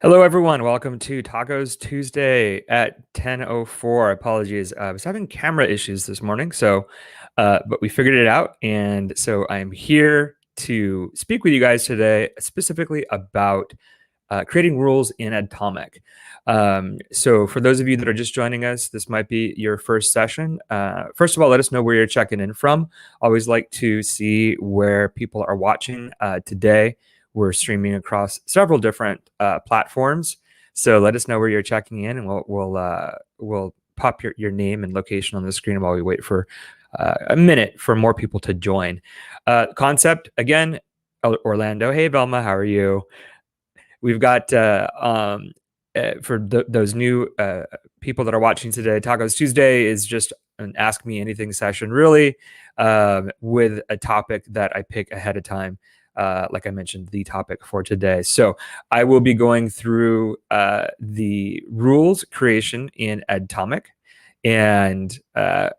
Hello, everyone. Welcome to Tacos Tuesday at 10:04. Apologies. I was having camera issues this morning, but we figured it out. And so I'm here to speak with you guys today, specifically about creating rules in Atomic. So for those of you that are just joining us, this might be your first session. First of all, let us know where you're checking in from. Always like to see where people are watching today. We're streaming across several different platforms. So let us know where you're checking in, and we'll pop your name and location on the screen while we wait for a minute for more people to join. Concept again, Orlando. Hey, Velma, how are you? We've got those new people that are watching today, Tacos Tuesday is just an Ask Me Anything session, really, with a topic that I pick ahead of time. Like I mentioned, the topic for today. So I will be going through the rules creation in Atomic and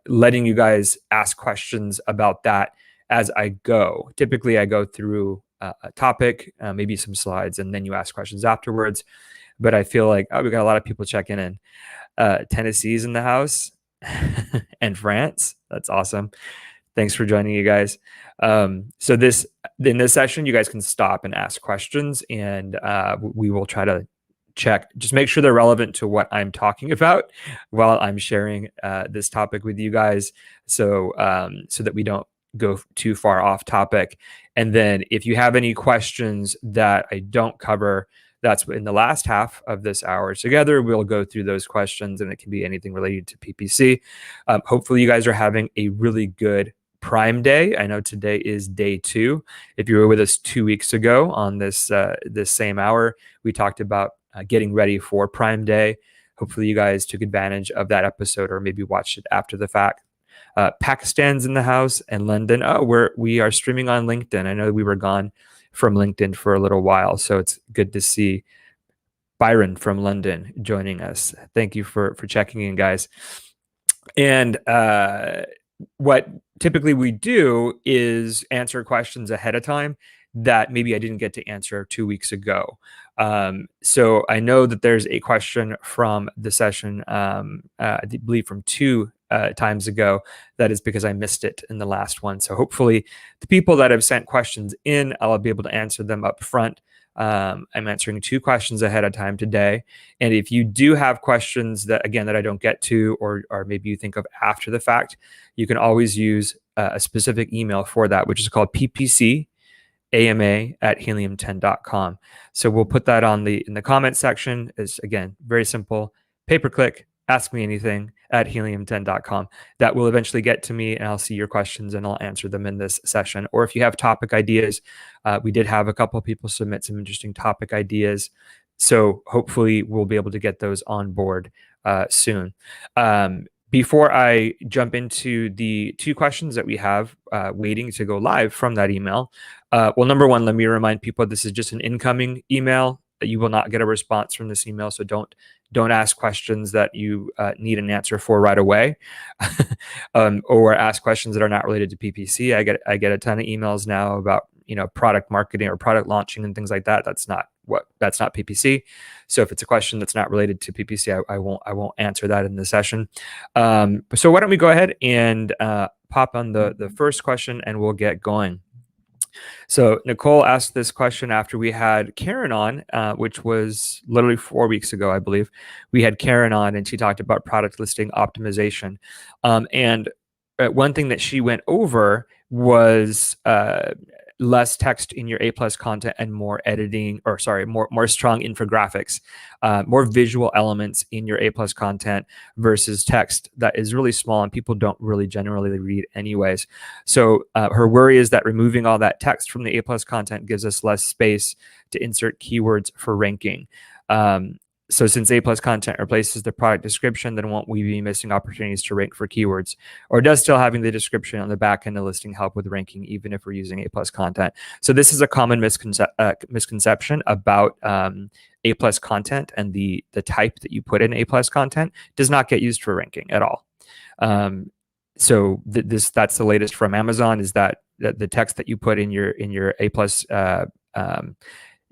letting you guys ask questions about that as I go. Typically, I go through a topic, maybe some slides, and then you ask questions afterwards. But I feel like we got a lot of people checking in. Tennessee's in the house and France. That's awesome. Thanks for joining, you guys. So in this session, you guys can stop and ask questions, and we will try to check. Just make sure they're relevant to what I'm talking about while I'm sharing this topic with you guys, so that we don't go too far off topic. And then if you have any questions that I don't cover, that's in the last half of this hour together. We'll go through those questions, and it can be anything related to PPC. Hopefully you guys are having a really good Prime Day. I know today is day 2. If you were with us 2 weeks ago on this same hour, we talked about getting ready for Prime Day. Hopefully you guys took advantage of that episode, or maybe watched it after the fact. Pakistan's in the house, and London. We are streaming on LinkedIn. I know we were gone from LinkedIn for a little while, so it's good to see Byron from London joining us. Thank you for checking in, guys. And what typically we do is answer questions ahead of time that maybe I didn't get to answer 2 weeks ago. So I know that there's a question from the session, I believe from 2 times ago. That is because I missed it in the last one. So hopefully the people that have sent questions in, I'll be able to answer them up front. I'm answering 2 questions ahead of time today. And if you do have questions that I don't get to, or maybe you think of after the fact, you can always use a specific email for that, which is called ppcama@helium10.com. So we'll put that in the comment section. It's, again, very simple, pay-per-click, ask me anything at helium10.com. That will eventually get to me, and I'll see your questions and I'll answer them in this session. Or if you have topic ideas, we did have a couple of people submit some interesting topic ideas. So hopefully we'll be able to get those on board soon. Before I jump into the 2 questions that we have waiting to go live from that email, well, number one, let me remind people this is just an incoming email. You will not get a response from this email, so don't ask questions that you need an answer for right away, or ask questions that are not related to PPC. I get a ton of emails now about product marketing or product launching and things like that. That's not PPC. So if it's a question that's not related to PPC, I won't answer that in the session. So why don't we go ahead and pop on the first question, and we'll get going. So Nicole asked this question after we had Karen on, which was literally 4 weeks ago, I believe. We had Karen on, and she talked about product listing optimization. And one thing that she went over was less text in your A+ content and more editing, or sorry, more strong infographics, more visual elements in your A+ content versus text that is really small and people don't really generally read anyways. So her worry is that removing all that text from the A+ content gives us less space to insert keywords for ranking. So since A+ content replaces the product description, then won't we be missing opportunities to rank for keywords? Or does still having the description on the back end of listing help with ranking, even if we're using A+ content? So this is a common misconception about A+ content, and the type that you put in A+ content does not get used for ranking at all. So that's the latest from Amazon, is that the text that you put in your A+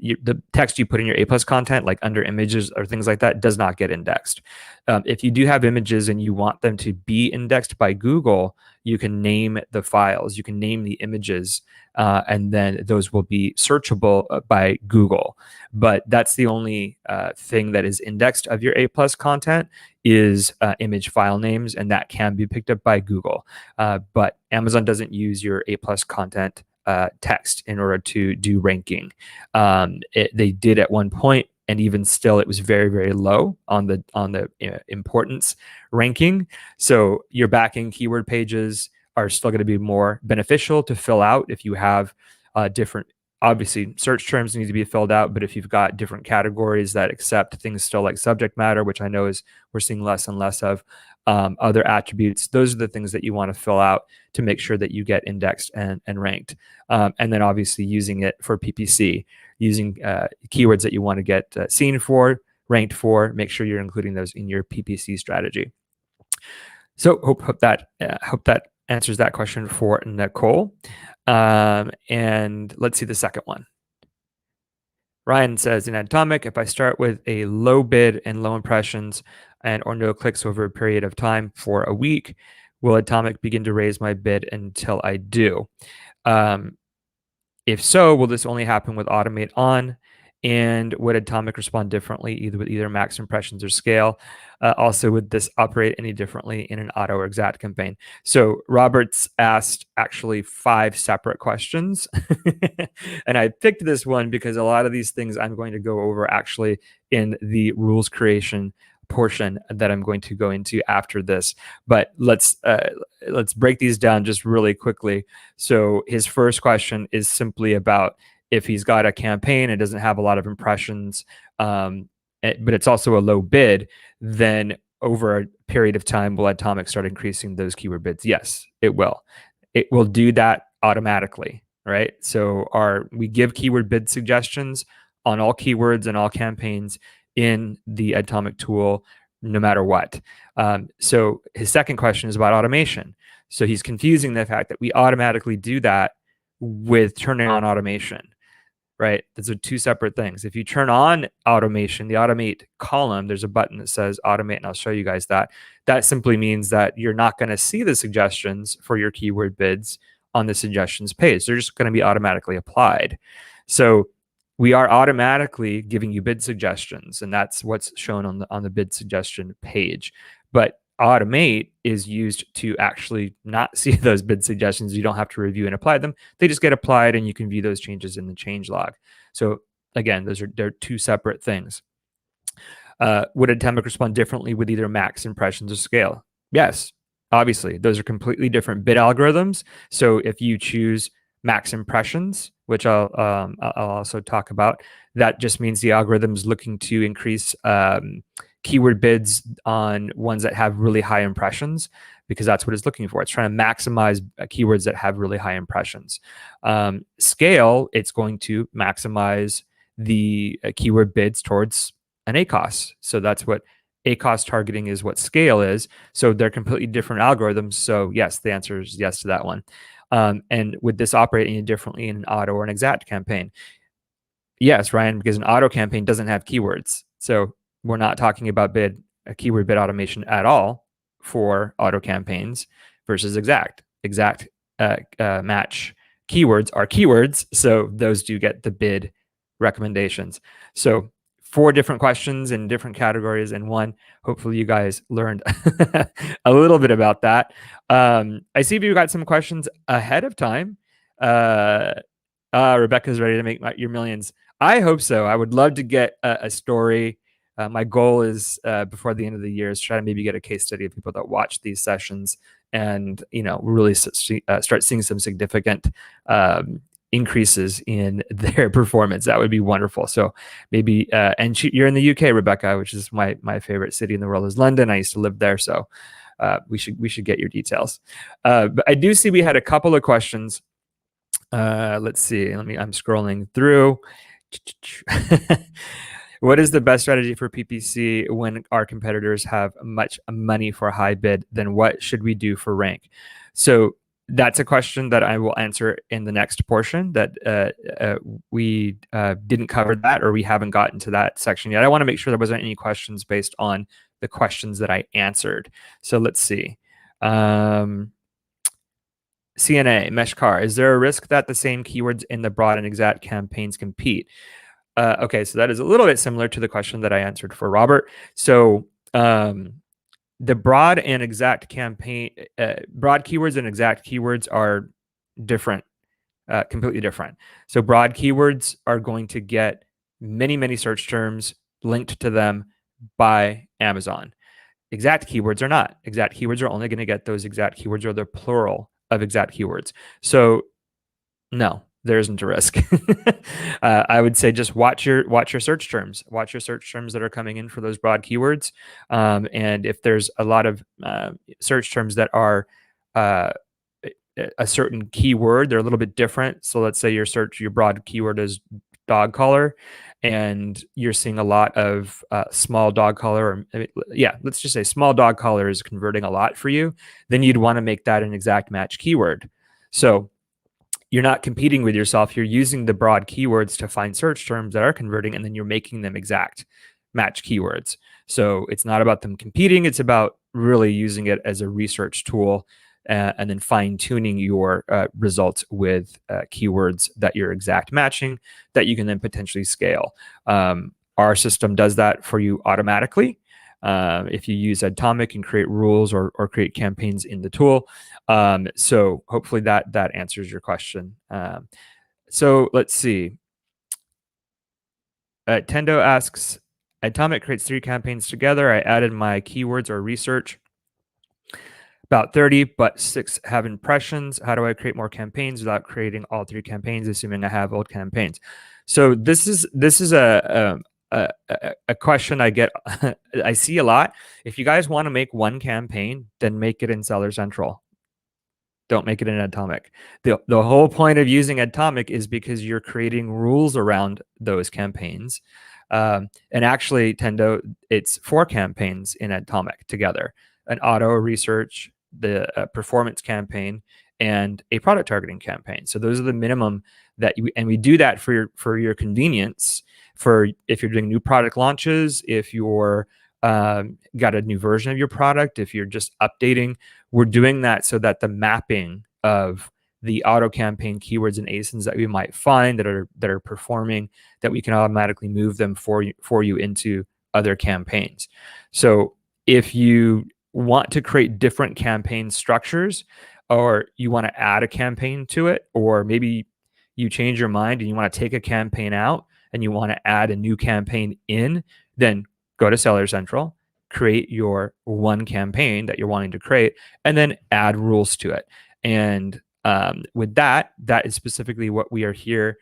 the text you put in your A plus content, like under images or things like that, does not get indexed. If you do have images and you want them to be indexed by Google, you can name the files, you can name the images, and then those will be searchable by Google. But that's the only thing that is indexed of your A plus content is image file names, and that can be picked up by Google. But Amazon doesn't use your A plus content text in order to do ranking. They did at one point, and even still, it was very, very low on the importance ranking. So your backing keyword pages are still going to be more beneficial to fill out if you have different. Obviously, search terms need to be filled out, but if you've got different categories that accept things still like subject matter, which I know is we're seeing less and less of, other attributes, those are the things that you want to fill out to make sure that you get indexed and ranked. And then obviously using it for PPC, using keywords that you want to get seen for, ranked for, make sure you're including those in your PPC strategy. So hope that answers that question for Nicole. And let's see the second one. Ryan says, in Atomic, if I start with a low bid and low impressions or no clicks over a period of time for a week, will Atomic begin to raise my bid until I do? If so, will this only happen with Automate on? And would Atomic respond differently, either with max impressions or scale? Also, would this operate any differently in an auto or exact campaign? So Roberts asked actually 5 separate questions. And I picked this one because a lot of these things I'm going to go over actually in the rules creation portion that I'm going to go into after this. But let's break these down just really quickly. So his first question is simply about if he's got a campaign and doesn't have a lot of impressions, but it's also a low bid, then over a period of time, will Atomic start increasing those keyword bids? Yes, it will. It will do that automatically, right? So we give keyword bid suggestions on all keywords and all campaigns in the Atomic tool, no matter what. So his second question is about automation. So he's confusing the fact that we automatically do that with turning on automation, right? Those are 2 separate things. If you turn on automation, the automate column, there's a button that says automate, and I'll show you guys that. That simply means that you're not going to see the suggestions for your keyword bids on the suggestions page. They're just going to be automatically applied. So we are automatically giving you bid suggestions, and that's what's shown on the bid suggestion page. But automate is used to actually not see those bid suggestions. You don't have to review and apply them. They just get applied, and you can view those changes in the change log. So again, they're 2 separate things. Would Atomic respond differently with either max impressions or scale? Yes, obviously. Those are completely different bid algorithms. So if you choose max impressions, which I'll also talk about, that just means the algorithm is looking to increase keyword bids on ones that have really high impressions, because that's what it's looking for. It's trying to maximize keywords that have really high impressions. Scale, it's going to maximize the keyword bids towards an ACoS. So that's what ACoS targeting is, what scale is. So they're completely different algorithms. So yes, the answer is yes to that one. And would this operate any differently in an auto or an exact campaign? Yes, Ryan, because an auto campaign doesn't have keywords. So we're not talking about keyword bid automation at all for auto campaigns versus exact. Exact match keywords are keywords, so those do get the bid recommendations. So 4 different questions in different categories in one. Hopefully you guys learned a little bit about that. I see you got some questions ahead of time. Rebecca's ready to make your millions. I hope so. I would love to get a story. My goal is before the end of the year is try to maybe get a case study of people that watch these sessions and really start seeing some significant increases in their performance. That would be wonderful. So maybe, and you're in the UK, Rebecca, which is my favorite city in the world is London. I used to live there, so we should get your details. But I do see we had a couple of questions. Let's see. I'm scrolling through. What is the best strategy for PPC when our competitors have much money for a high bid? Then what should we do for rank? So That's a question that I will answer in the next portion. That we didn't cover that, or we haven't gotten to that section yet. I want to make sure there wasn't any questions based on the questions that I answered. So let's see. CNA, Meshkar, is there a risk that the same keywords in the broad and exact campaigns compete? Okay, so that is a little bit similar to the question that I answered for Robert. So the broad and exact campaign, broad keywords and exact keywords are different, completely different. So broad keywords are going to get many, many search terms linked to them by Amazon. Exact keywords are not. Exact keywords are only going to get those exact keywords or the plural of exact keywords. So no, there isn't a risk. I would say just watch your search terms. Watch your search terms that are coming in for those broad keywords. And if there's a lot of search terms that are a certain keyword, they're a little bit different. So let's say your broad keyword is dog collar, and you're seeing a lot of small dog collar, or let's just say small dog collar is converting a lot for you, then you'd want to make that an exact match keyword. So you're not competing with yourself. You're using the broad keywords to find search terms that are converting, and then you're making them exact match keywords. So it's not about them competing. It's about really using it as a research tool, and then fine tuning your results with keywords that you're exact matching that you can then potentially scale. Our system does that for you automatically. If you use Atomic and create rules or create campaigns in the tool. So hopefully that answers your question. So let's see. Tendo asks, Atomic creates 3 campaigns together. I added my keywords or research, about 30, but 6 have impressions. How do I create more campaigns without creating all 3 campaigns, assuming I have old campaigns? So this is a question I get, I see a lot. If you guys want to make one campaign, then make it in Seller Central. Don't make it in Atomic. The whole point of using Atomic is because you're creating rules around those campaigns. And actually, Tendo, it's 4 campaigns in Atomic together: an auto research, the performance campaign, and a product targeting campaign. So those are the minimum that and we do that for your convenience. For if you're doing new product launches, if you're got a new version of your product, if you're just updating, we're doing that so that the mapping of the auto campaign keywords and ASINs that we might find that are performing, that we can automatically move them for you into other campaigns. So if you want to create different campaign structures, or you want to add a campaign to it, or maybe you change your mind and you want to take a campaign out and you want to add a new campaign in, then go to Seller Central, create your one campaign that you're wanting to create, and then add rules to it. And with that is specifically what we are here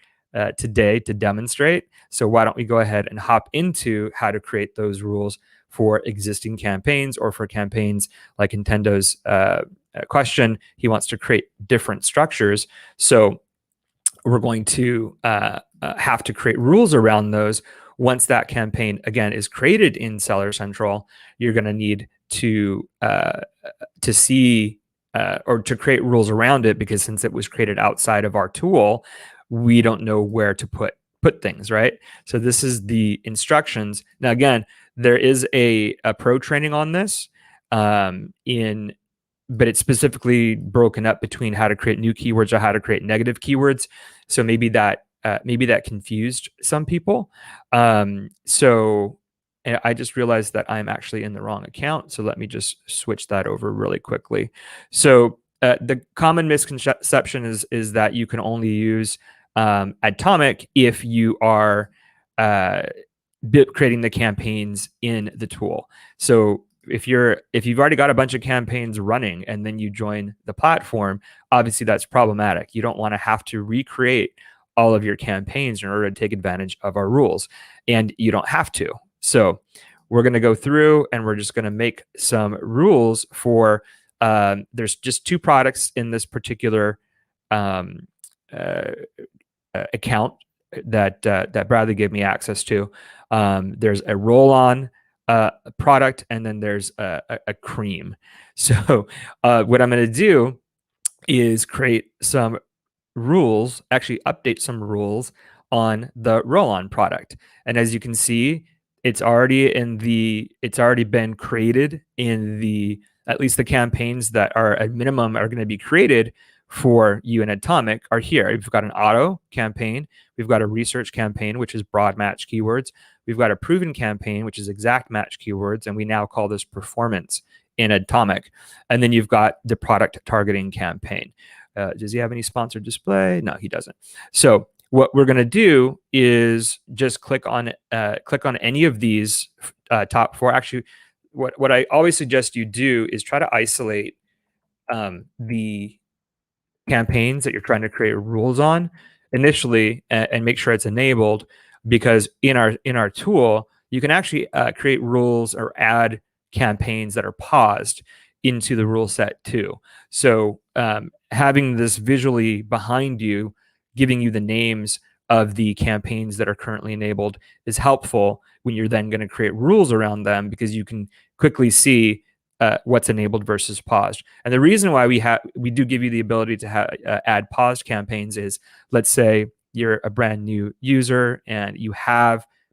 today to demonstrate. So why don't we go ahead and hop into how to create those rules for existing campaigns, or for campaigns like Nintendo's question. He wants to create different structures. So we're going to have to create rules around those. Once that campaign, again, is created in Seller Central, you're going to need to see or to create rules around it, because since it was created outside of our tool, we don't know where to put things, right? So this is the instructions. Now, again, there is a pro training on this but it's specifically broken up between how to create new keywords or how to create negative keywords. So maybe that confused some people. So I just realized that I'm actually in the wrong account. So let me just switch that over really quickly. So the common misconception is that you can only use Atomic if you are creating the campaigns in the tool. So if you've already got a bunch of campaigns running and then you join the platform, obviously that's problematic. You don't want to have to recreate all of your campaigns in order to take advantage of our rules, and you don't have to. So we're going to go through and we're just going to make some rules for there's just 2 products in this particular account that Bradley gave me access to. There's a roll-on product, and then there's a cream. So what I'm going to do is create some rules, actually update some rules on the roll-on product. And as you can see, it's already been created in the, at least the campaigns that are at minimum are going to be created for you in Atomic are here. We've got an auto campaign, we've got a research campaign, which is broad match keywords, we've got a proven campaign, which is exact match keywords, and we now call this performance in Atomic. And then you've got the product targeting campaign. Does he have any sponsored display? No, he doesn't. So what we're going to do is just click on any of these top four. Actually, what I always suggest you do is try to isolate the campaigns that you're trying to create rules on initially, and make sure it's enabled, because in our tool you can actually create rules or add campaigns that are paused into the rule set too. So having this visually behind you, giving you the names of the campaigns that are currently enabled, is helpful when you're then going to create rules around them, because you can quickly see what's enabled versus paused. And the reason why we do give you the ability to add paused campaigns is, let's say you're a brand new user and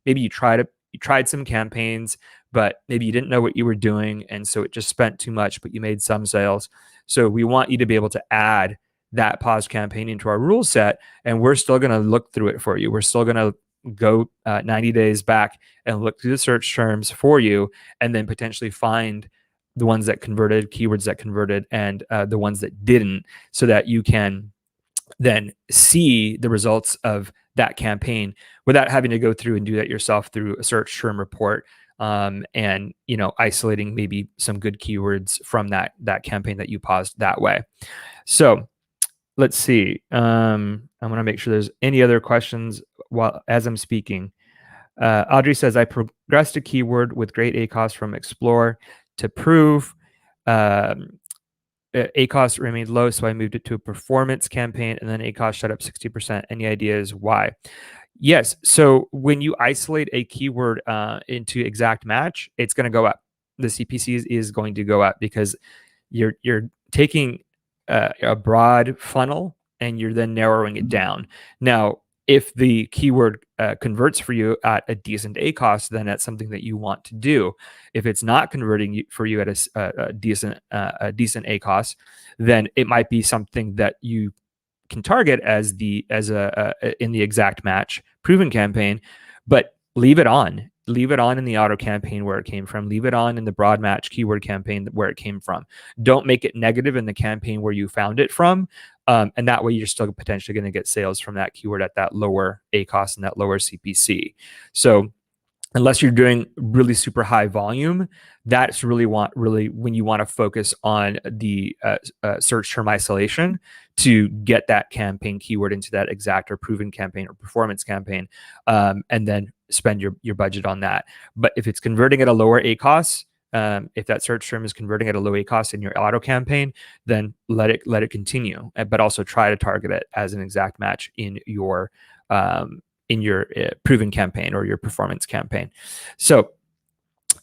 maybe you tried some campaigns, but maybe you didn't know what you were doing, and so it just spent too much, but you made some sales. So we want you to be able to add that paused campaign into our rule set, and we're still going to look through it for you. We're still going to go 90 days back and look through the search terms for you, and then potentially find the ones that converted, keywords that converted, and the ones that didn't, so that you can then see the results of that campaign without having to go through and do that yourself through a search term report, and isolating maybe some good keywords from that campaign that you paused that way. So let's see. I'm going to make sure there's any other questions as I'm speaking. Audrey says, I progressed a keyword with great ACoS from Explore to prove. ACoS remained low, so I moved it to a performance campaign, and then ACoS shot up 60%. Any ideas why? Yes. So when you isolate a keyword into exact match, it's going to go up. The CPC is going to go up, because you're taking a broad funnel and you're then narrowing it down. Now, if the keyword converts for you at a decent ACoS, then that's something that you want to do. If it's not converting for you at a decent ACoS, then it might be something that you can target as in the exact match proven campaign, but leave it on. Leave it on in the auto campaign where it came from. Leave it on in the broad match keyword campaign where it came from. Don't make it negative in the campaign where you found it from. And that way you're still potentially going to get sales from that keyword at that lower ACoS and that lower CPC. So unless you're doing really super high volume, that's really when you want to focus on the search term isolation to get that campaign keyword into that exact or proven campaign or performance campaign, and then spend your budget on that. But if it's converting at a lower ACoS, if that search term is converting at a low ACoS in your auto campaign, then let it continue, but also try to target it as an exact match in your proven campaign or your performance campaign. So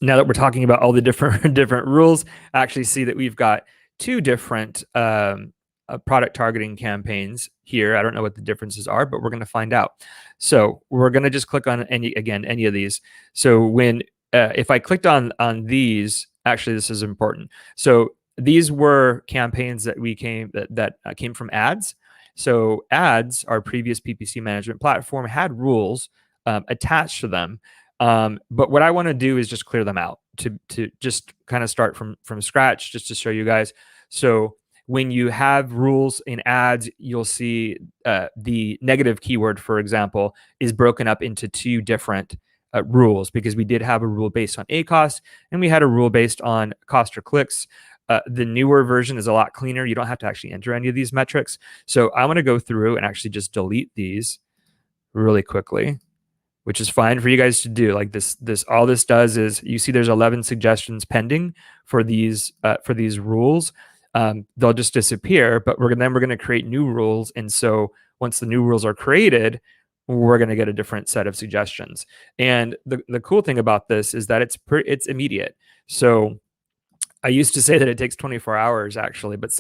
now that we're talking about all the different rules, I actually see that we've got two different product targeting campaigns here. I don't know what the differences are, but we're going to find out. So we're going to just click on any of these. So when if I clicked on these, actually this is important. So these were campaigns that came from ads. So ads, our previous PPC management platform, had rules attached to them. But what I want to do is just clear them out to just kind of start from scratch, just to show you guys. So when you have rules in ads, you'll see the negative keyword, for example, is broken up into two different rules, because we did have a rule based on ACoS and we had a rule based on cost or clicks. The newer version is a lot cleaner. You don't have to actually enter any of these metrics. So I want to go through and actually just delete these really quickly, which is fine for you guys to do. Like this all this does is, you see there's 11 suggestions pending for these rules. They'll just disappear, but we're going to create new rules. And so once the new rules are created, we're going to get a different set of suggestions. And the cool thing about this is that it's immediate. So I used to say that it takes 24 hours actually, but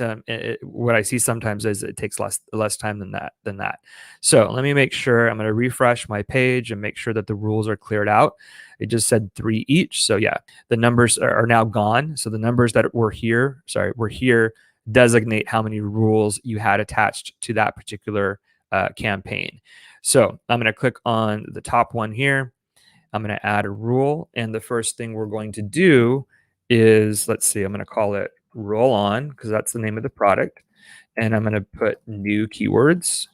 what I see sometimes is it takes less time than that. So let me make sure. I'm going to refresh my page and make sure that the rules are cleared out. It just said 3 each. So yeah, the numbers are now gone. So the numbers that were here, designate how many rules you had attached to that particular campaign. So I'm going to click on the top one here. I'm going to add a rule. And the first thing we're going to do is, let's see, I'm going to call it roll on because that's the name of the product. And I'm going to put new keywords.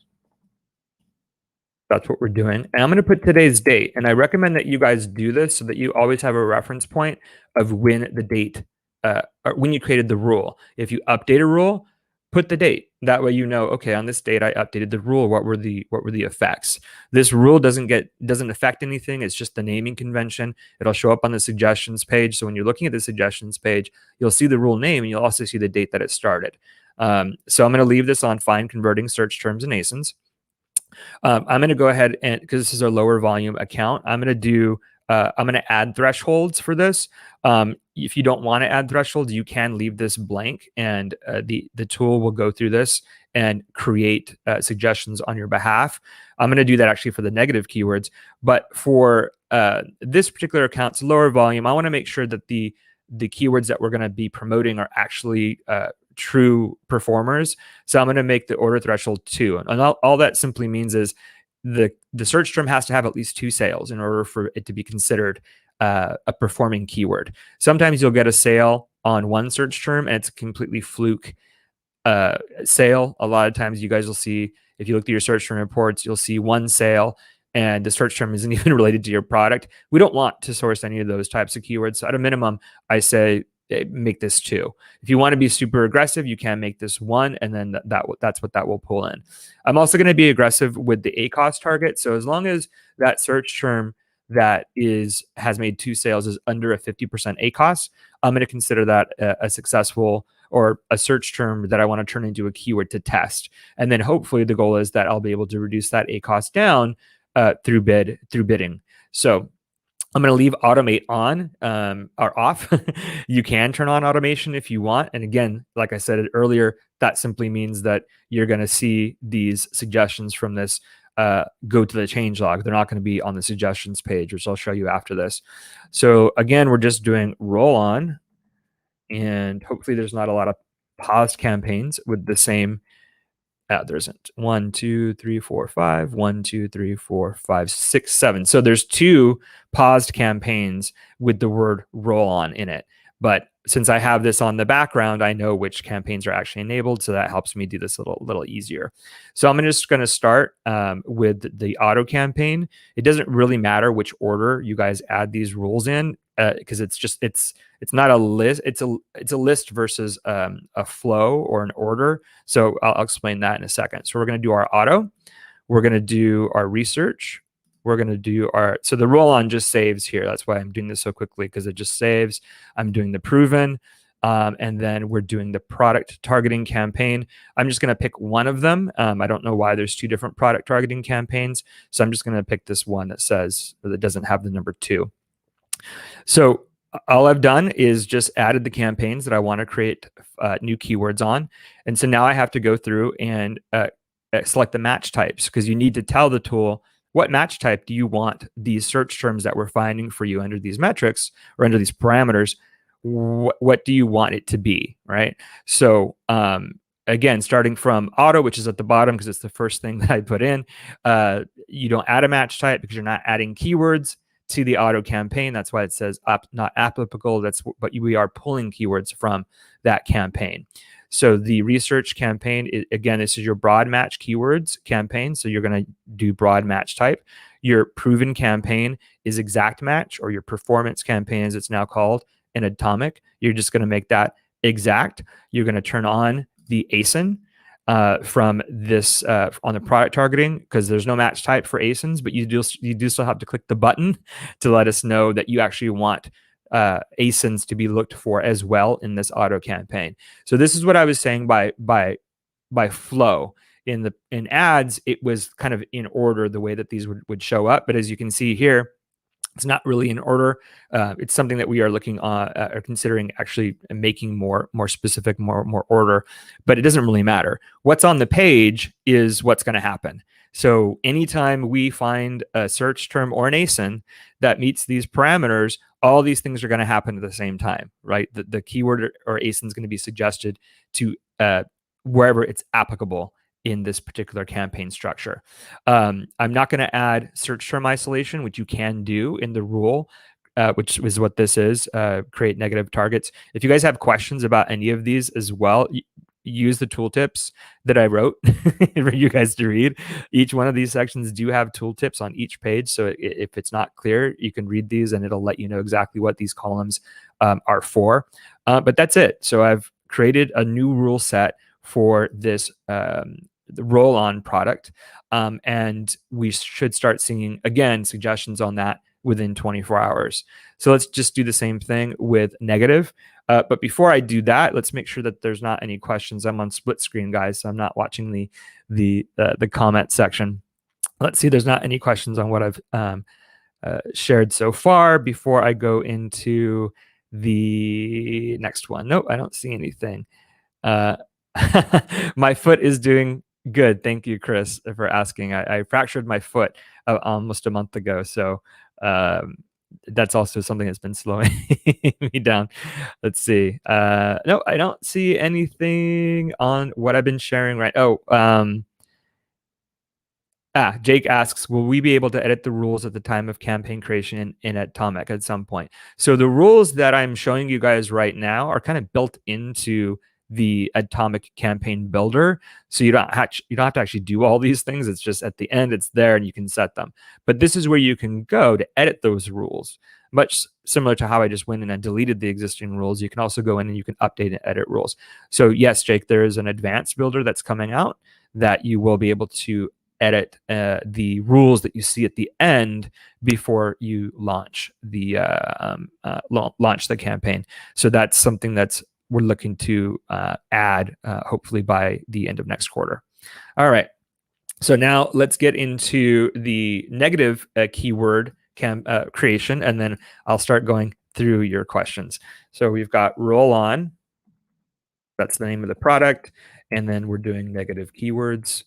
That's what we're doing. And I'm going to put today's date. And I recommend that you guys do this so that you always have a reference point of when the date, or when you created the rule. If you update a rule, put the date. That way you know, okay, on this date I updated the rule. What were the effects? This rule doesn't affect anything. It's just the naming convention. It'll show up on the suggestions page. So when you're looking at the suggestions page, you'll see the rule name and you'll also see the date that it started. So I'm going to leave this on find converting search terms and ASINs. I'm going to go ahead and, because this is a lower volume account, I'm going to add thresholds for this. If you don't want to add thresholds, you can leave this blank, and the tool will go through this and create suggestions on your behalf. I'm going to do that actually for the negative keywords, but for this particular account, it's lower volume. I want to make sure that the keywords that we're going to be promoting are actually true performers. So I'm going to make the order threshold 2. And all that simply means is the search term has to have at least 2 sales in order for it to be considered a performing keyword. Sometimes you'll get a sale on one search term and it's a completely fluke sale. A lot of times you guys will see, if you look at your search term reports, you'll see one sale and the search term isn't even related to your product. We don't want to source any of those types of keywords. So at a minimum, I say make this 2. If you want to be super aggressive, you can make this 1, and then that's what that will pull in. I'm also going to be aggressive with the ACoS target. So as long as that search term that has made 2 sales is under a 50% ACoS, I'm going to consider that a successful, or a search term that I want to turn into a keyword to test. And then hopefully the goal is that I'll be able to reduce that ACoS down through bidding. So I'm going to leave automate on or off. You can turn on automation if you want. And again, like I said earlier, that simply means that you're going to see these suggestions from this go to the change log. They're not going to be on the suggestions page, which I'll show you after this. So again, we're just doing roll on, and hopefully there's not a lot of paused campaigns with the same. There isn't. 1, 2, 3, 4, 5. 1, 2, 3, 4, 5, 6, 7. So there's 2 paused campaigns with the word roll on in it. But since I have this on the background, I know which campaigns are actually enabled. So that helps me do this a little easier. So I'm just going to start with the auto campaign. It doesn't really matter which order you guys add these rules in, because it's not a list. It's a list versus a flow or an order. So I'll explain that in a second. So we're going to do our auto. We're going to do our research. We're going to do so the roll on just saves here. That's why I'm doing this so quickly, because it just saves. I'm doing the proven. And then we're doing the product targeting campaign. I'm just going to pick one of them. I don't know why there's 2 different product targeting campaigns. So I'm just going to pick this one that doesn't have the number 2. So all I've done is just added the campaigns that I want to create new keywords on. And so now I have to go through and select the match types, because you need to tell the tool, what match type do you want these search terms that we're finding for you under these metrics or under these parameters? What do you want it to be, right? So again, starting from auto, which is at the bottom because it's the first thing that I put in, you don't add a match type because you're not adding keywords to the auto campaign. That's why it says not applicable. But we are pulling keywords from that campaign. So the research campaign, again, this is your broad match keywords campaign. So you're going to do broad match type. Your proven campaign is exact match, or your performance campaign, as it's now called, in Atomic. You're just going to make that exact. You're going to turn on the Asin from this on the product targeting, because there's no match type for ASINs, but you do still have to click the button to let us know that you actually want ASINs to be looked for as well in this auto campaign. So this is what I was saying by flow. In ads, it was kind of in order the way that these would show up. But as you can see here, It's not really in order. It's something that we are looking or considering actually making more specific, more order, but it doesn't really matter. What's on the page is what's going to happen. So anytime we find a search term or an ASIN that meets these parameters, all these things are going to happen at the same time, right? The keyword or ASIN is going to be suggested to wherever it's applicable in this particular campaign structure. I'm not going to add search term isolation, which you can do in the rule, which is what this is, create negative targets. If you guys have questions about any of these as well, use the tooltips that I wrote for you guys to read. Each one of these sections do have tooltips on each page. So if it's not clear, you can read these and it'll let you know exactly what these columns are for. But that's it. So I've created a new rule set for this the roll-on product, and we should start seeing again suggestions on that within 24 hours. So let's just do the same thing with negative. But before I do that, let's make sure that there's not any questions. I'm on split screen, guys, so I'm not watching the comment section. Let's see, there's not any questions on what I've shared so far before I go into the next one. Nope, I don't see anything. My foot is doing good. Thank you, Chris, for asking. I fractured my foot almost a month ago. So that's also something that's been slowing me down. Let's see. No, I don't see anything on what I've been sharing right. Jake asks, will we be able to edit the rules at the time of campaign creation in Atomic at some point? So the rules that I'm showing you guys right now are kind of built into the Atomic campaign builder. So you don't have to actually do all these things. It's just at the end, it's there and you can set them. But this is where you can go to edit those rules. Much similar to how I just went in and deleted the existing rules. You can also go in and you can update and edit rules. So yes, Jake, there is an advanced builder that's coming out that you will be able to edit the rules that you see at the end before you launch the campaign. So that's something that's we're looking to add hopefully by the end of next quarter. All right. So now let's get into the negative keyword creation, and then I'll start going through your questions. So we've got roll on. That's the name of the product. And then we're doing negative keywords.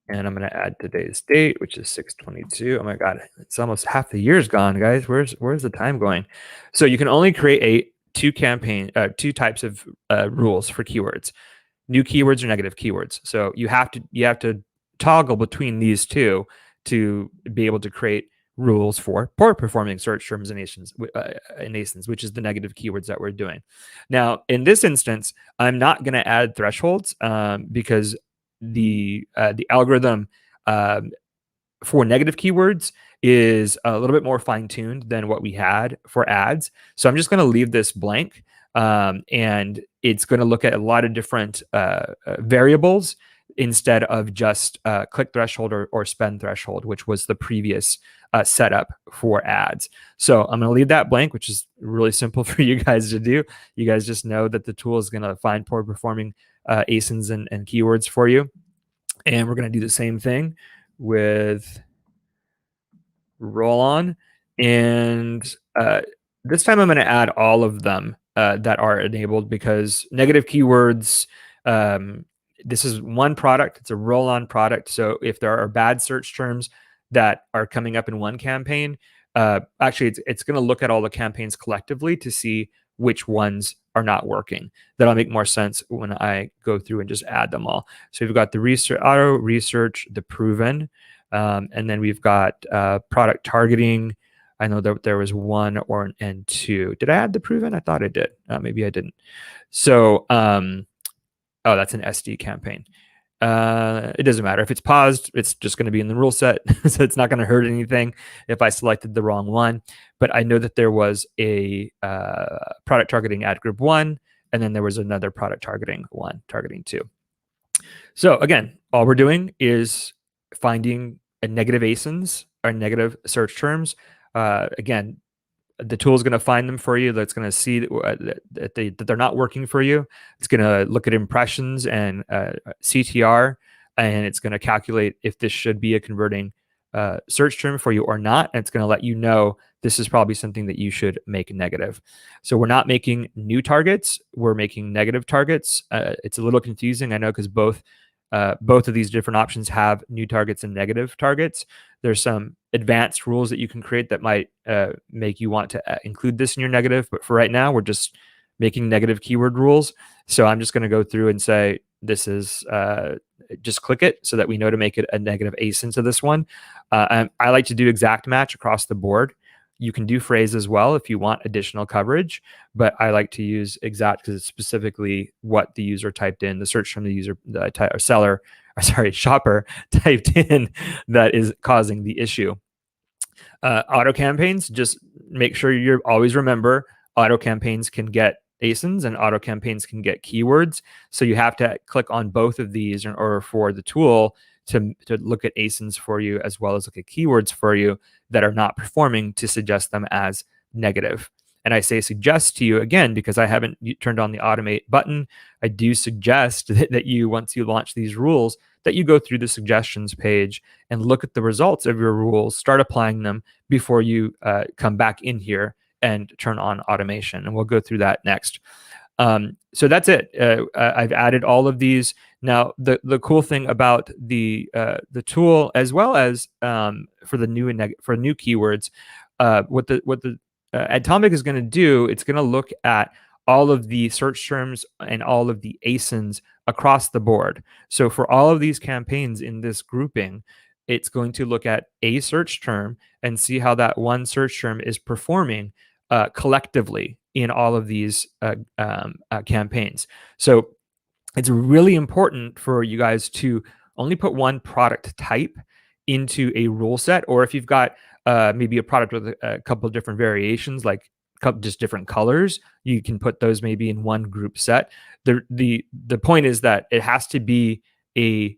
And I'm going to add today's date, which is 6/22. Oh my God, it's almost half the year's gone, guys. Where's the time going? So you can only create two types of rules for keywords: new keywords or negative keywords. So you have to toggle between these two to be able to create rules for poor performing search terms and ASINs, which is the negative keywords that we're doing. Now, in this instance, I'm not going to add thresholds because the algorithm for negative keywords is a little bit more fine-tuned than what we had for ads. So I'm just going to leave this blank, and it's going to look at a lot of different variables instead of just click threshold or spend threshold, which was the previous setup for ads. So I'm going to leave that blank, which is really simple for you guys to do. You guys just know that the tool is going to find poor performing ASINs and keywords for you. And we're going to do the same thing with roll on. And this time I'm going to add all of them that are enabled, because negative keywords, this is one product. It's a roll on product. So if there are bad search terms that are coming up in one campaign, actually it's going to look at all the campaigns collectively to see which ones are not working. That'll make more sense when I go through and just add them all. So we've got the auto research, the proven, and then we've got product targeting. I know that there was 1 and 2. Did I add the proven? I thought I did. Maybe I didn't. So, oh, that's an SD campaign. It doesn't matter. If it's paused, it's just going to be in the rule set. So it's not going to hurt anything if I selected the wrong one. But I know that there was a product targeting ad group 1, and then there was another product targeting 1, targeting 2. So again, all we're doing is finding a negative ASINs or negative search terms. Again, the tool is going to find them for you. That's going to see that they're not working for you. It's going to look at impressions and CTR, and it's going to calculate if this should be a converting search term for you or not, and it's going to let you know this is probably something that you should make negative. So we're not making new targets, we're making negative targets. It's a little confusing, I know, because both of these different options have new targets and negative targets. There's some advanced rules that you can create that might make you want to include this in your negative, but for right now, we're just making negative keyword rules. So I'm just going to go through and say this is just click it so that we know to make it a negative ASIN to this one. I like to do exact match across the board. You can do phrase as well if you want additional coverage, but I like to use exact because it's specifically what the user typed in, the search from the user, shopper typed in that is causing the issue. Auto campaigns, just make sure you always remember auto campaigns can get ASINs and auto campaigns can get keywords. So you have to click on both of these in order for the tool to look at ASINs for you as well as look at keywords for you that are not performing to suggest them as negative. And I say suggest to you again because I haven't turned on the automate button. I do suggest that you, once you launch these rules, that you go through the suggestions page and look at the results of your rules, start applying them before you come back in here and turn on automation. And we'll go through that next. So that's it. I've added all of these. Now, the cool thing about the tool, as well as for the new keywords, what the Atomic is going to do, it's going to look at all of the search terms and all of the ASINs across the board. So for all of these campaigns in this grouping, it's going to look at a search term and see how that one search term is performing collectively in all of these campaigns. So it's really important for you guys to only put one product type into a rule set, or if you've got maybe a product with a couple of different variations, like just different colors, you can put those maybe in one group set. The point is that it has to be a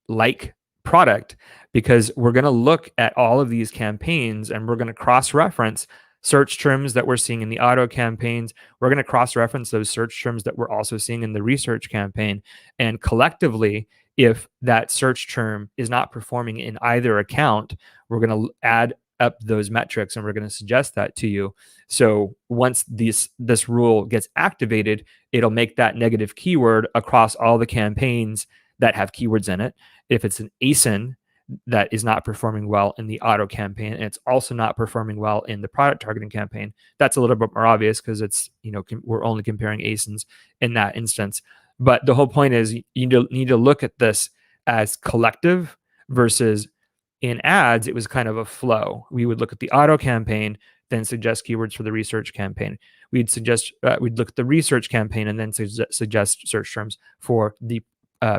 like product, because we're going to look at all of these campaigns and we're going to cross-reference search terms that we're seeing in the auto campaigns. We're going to cross-reference those search terms that we're also seeing in the research campaign. And collectively, if that search term is not performing in either account, we're going to add up those metrics and we're going to suggest that to you. So once this rule gets activated, it'll make that negative keyword across all the campaigns that have keywords in it. If it's an ASIN that is not performing well in the auto campaign, and it's also not performing well in the product targeting campaign, that's a little bit more obvious because it's, we're only comparing ASINs in that instance. But the whole point is you need to look at this as collective versus in ads, it was kind of a flow. We would look at the auto campaign, then suggest keywords for the research campaign. We'd look at the research campaign and then suggest search terms for the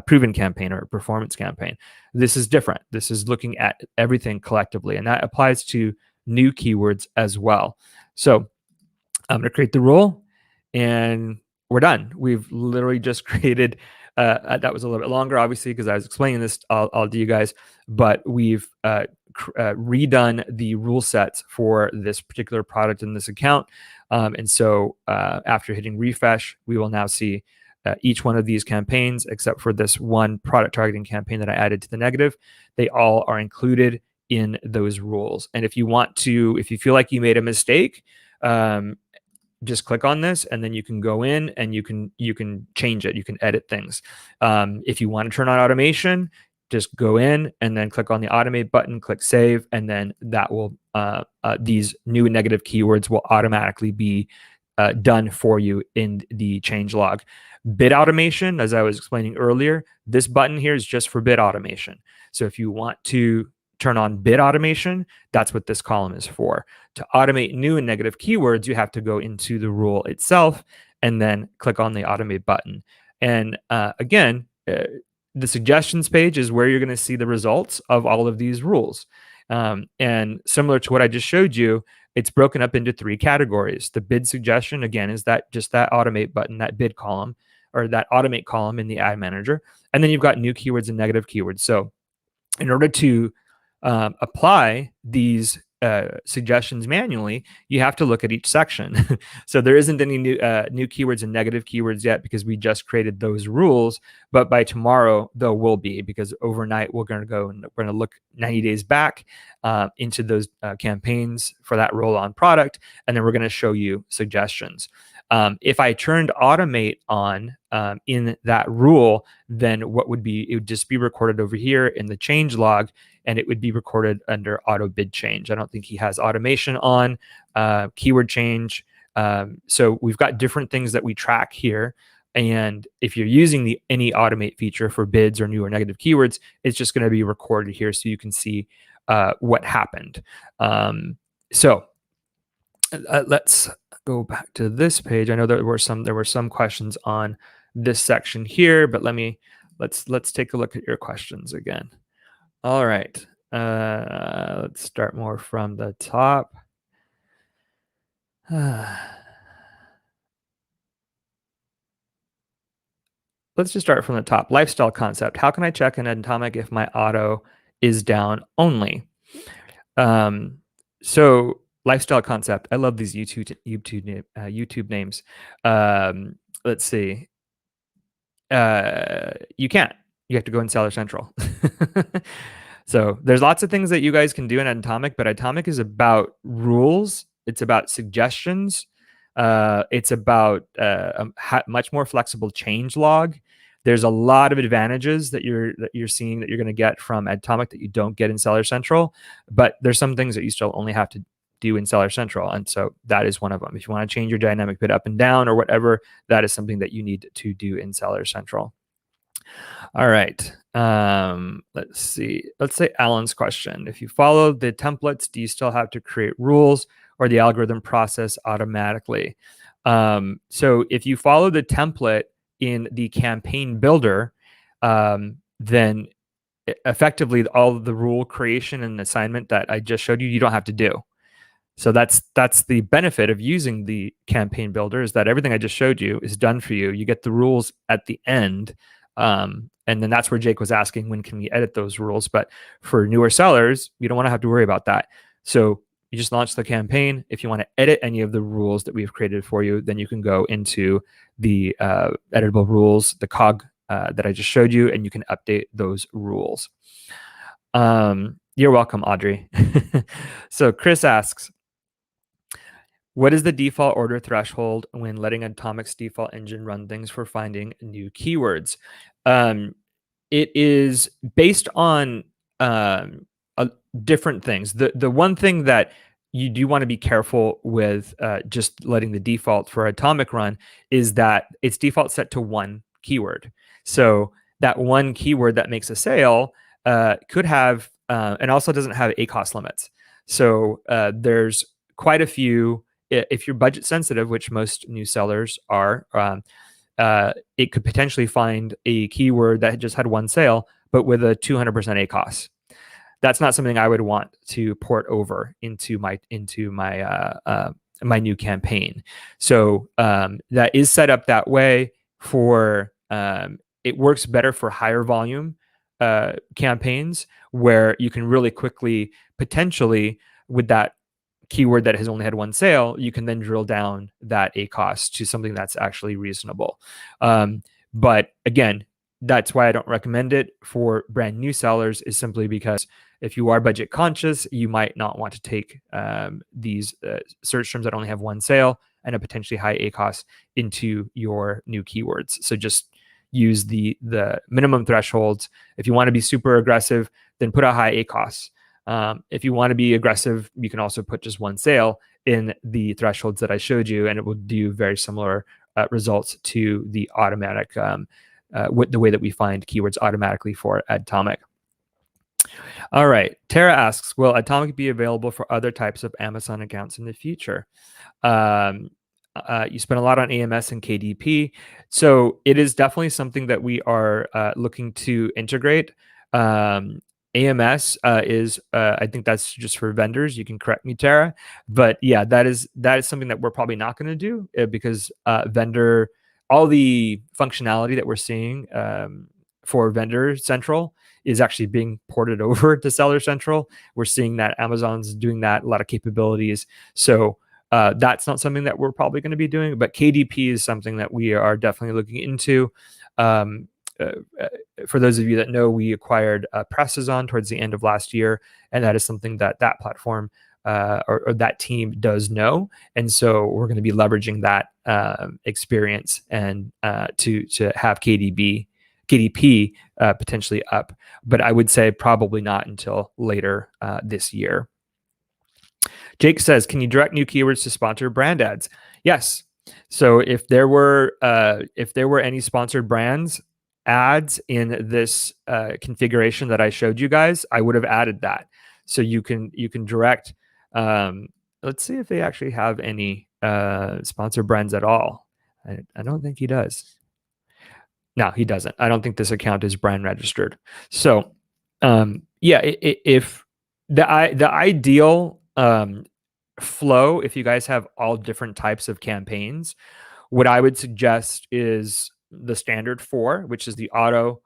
proven campaign or performance campaign. This is different. This is looking at everything collectively, and that applies to new keywords as well. So I'm going to create the rule and we're done. We've literally just created, that was a little bit longer, obviously, because I was explaining this all to you guys, but we've redone the rule sets for this particular product in this account. And so after hitting refresh, we will now see each one of these campaigns, except for this one product targeting campaign that I added to the negative. They all are included in those rules. And if you feel like you made a mistake, just click on this and then you can go in and you can change it. You can edit things. If you want to turn on automation, just go in and then click on the automate button, click save, and then that will these new and negative keywords will automatically be done for you in the change log. Bid automation, as I was explaining earlier, this button here is just for bid automation. So if you want to turn on bid automation, that's what this column is for. To automate new and negative keywords, you have to go into the rule itself and then click on the automate button. And again, the suggestions page is where you're going to see the results of all of these rules. And similar to what I just showed you, it's broken up into 3 categories. The bid suggestion, again, is that automate button, that bid column, or that automate column in the ad manager. And then you've got new keywords and negative keywords. So in order to apply these suggestions manually, you have to look at each section. So there isn't any new keywords and negative keywords yet because we just created those rules. But by tomorrow, there will be, because overnight we're going to go and we're going to look 90 days back into those campaigns for that roll-on product, and then we're going to show you suggestions. If I turned automate on in that rule, then what would be, it would just be recorded over here in the change log, and it would be recorded under auto bid change. I don't think he has automation on, keyword change. So we've got different things that we track here. And if you're using the any automate feature for bids or new or negative keywords, it's just going to be recorded here so you can see what happened. So let's go back to this page. I know there were some questions on this section here, but let's take a look at your questions again. All right, let's start more from the top. Let's just start from the top. Lifestyle concept. How can I check in Atomic if my auto is down only? So lifestyle concept. I love these YouTube names. Let's see. You can't. You have to go in Seller Central. So there's lots of things that you guys can do in Atomic, but Atomic is about rules. It's about suggestions. It's about a much more flexible change log. There's a lot of advantages that you're seeing that you're going to get from Atomic that you don't get in Seller Central, but there's some things that you still only have to do in Seller Central, and so that is one of them. If you want to change your dynamic bid up and down or whatever, that is something that you need to do in Seller Central. All right. Let's see. Let's say Alan's question. If you follow the templates, do you still have to create rules, or the algorithm process automatically? So if you follow the template in the campaign builder, then effectively all of the rule creation and assignment that I just showed you, you don't have to do. So that's the benefit of using the campaign builder, is that everything I just showed you is done for you. You get the rules at the end. And then that's where Jake was asking, when can we edit those rules? But for newer sellers, you don't want to have to worry about that. So you just launch the campaign. If you want to edit any of the rules that we've created for you, then you can go into the editable rules, the cog that I just showed you, and you can update those rules. You're welcome, Audrey. So Chris asks, what is the default order threshold when letting Atomic's default engine run things for finding new keywords? It is based on different things. The one thing that you do want to be careful with just letting the default for Atomic run is that its default set to one keyword. So that one keyword that makes a sale could have, and also doesn't have ACoS limits. So there's quite a few. If you're budget sensitive, which most new sellers are, it could potentially find a keyword that just had one sale, but with a 200% ACoS. That's not something I would want to port over into my new campaign. So that is set up that way for. It works better for higher volume campaigns where you can really quickly, potentially, with that keyword that has only had one sale, you can then drill down that ACoS to something that's actually reasonable. But again, that's why I don't recommend it for brand new sellers, is simply because if you are budget conscious, you might not want to take these search terms that only have one sale and a potentially high ACoS into your new keywords. So just use the minimum thresholds. If you want to be super aggressive, then put a high ACoS. If you want to be aggressive, you can also put just one sale in the thresholds that I showed you, and it will do very similar results to the automatic, the way that we find keywords automatically for Atomic. All right. Tara asks, will Atomic be available for other types of Amazon accounts in the future? You spent a lot on AMS and KDP. So it is definitely something that we are looking to integrate. AMS is, I think that's just for vendors. You can correct me, Tara. But yeah, that is something that we're probably not going to do because vendor, all the functionality that we're seeing for Vendor Central is actually being ported over to Seller Central. We're seeing that Amazon's doing that, a lot of capabilities. So that's not something that we're probably going to be doing, but KDP is something that we are definitely looking into. For those of you that know, we acquired Press-Asin towards the end of last year, and that is something that platform or that team does know, and so we're going to be leveraging that experience and to have KDP potentially up, but I would say probably not until later this year. Jake says, can you direct new keywords to sponsored brand ads? Yes. So if there were any sponsored brands ads in this configuration that I showed you guys, I would have added that. So you can direct. Let's see if they actually have any sponsored brands at all. I don't think he does. No, he doesn't. I don't think this account is brand registered. So yeah, if the ideal flow, if you guys have all different types of campaigns, what I would suggest is the standard 4, which is the auto,